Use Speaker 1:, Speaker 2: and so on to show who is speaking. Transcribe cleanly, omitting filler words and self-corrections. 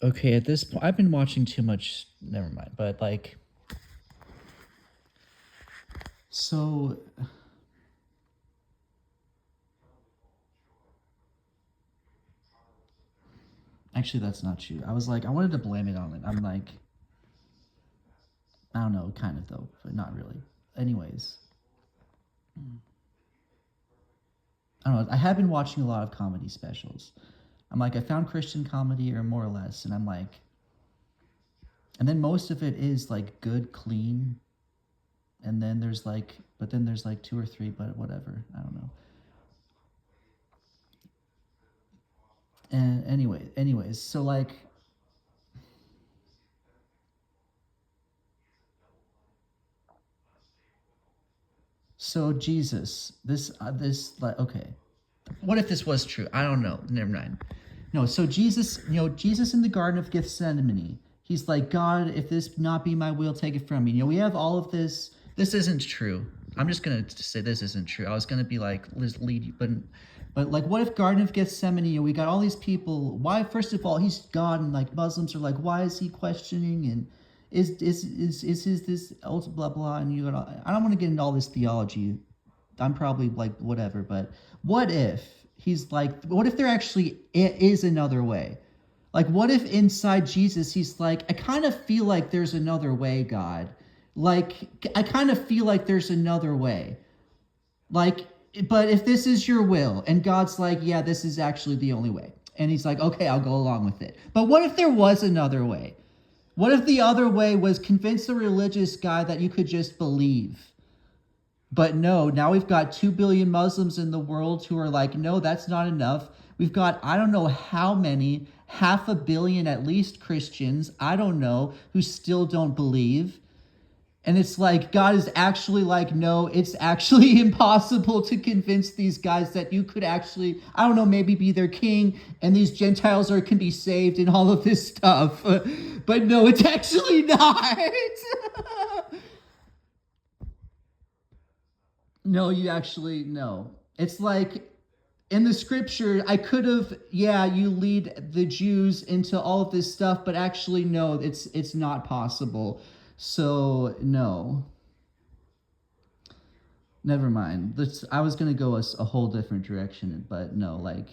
Speaker 1: Okay, at this point, I've been watching too much. Never mind. But like, so actually, that's not true. I was like, I wanted to blame it on it. I'm like, I don't know, kind of though, but not really. Anyways, I don't know. I have been watching a lot of comedy specials. I'm like, I found Christian comedy, or more or less, and I'm like, and then most of it is like good, clean, and then there's like, but then there's like two or three, but whatever. I don't know. And anyways, so like, so Jesus, this like, okay, what if this was true? I don't know. Never mind. No, so Jesus, Jesus in the Garden of Gethsemane, he's like, God, if this not be my will, take it from me. We have all of this. This isn't true. I'm just gonna say this isn't true. I was gonna be like, let's lead you, but like, what if Garden of Gethsemane? We got all these people. Why? First of all, he's God, and like Muslims are like, why is he questioning? And is this also blah blah? And you got, I don't want to get into all this theology. I'm probably like whatever, but what if he's like, what if there actually is another way? Like, what if inside Jesus, he's like, I kind of feel like there's another way, God. Like, I kind of feel like there's another way. Like, but if this is your will, and God's like, yeah, this is actually the only way. And he's like, okay, I'll go along with it. But what if there was another way? What if the other way was convince the religious guy that you could just believe? But no, now we've got 2 billion Muslims in the world who are like, no, that's not enough. We've got, I don't know how many, half a billion at least Christians, I don't know, who still don't believe. And it's like, God is actually like, no, it's actually impossible to convince these guys that you could actually, I don't know, maybe be their king and these Gentiles can be saved and all of this stuff. But no, it's actually not. No, you actually no. It's like in the scripture, I could have, yeah, you lead the Jews into all of this stuff, but actually no, it's not possible. So no, never mind. I was gonna go a whole different direction, but no, like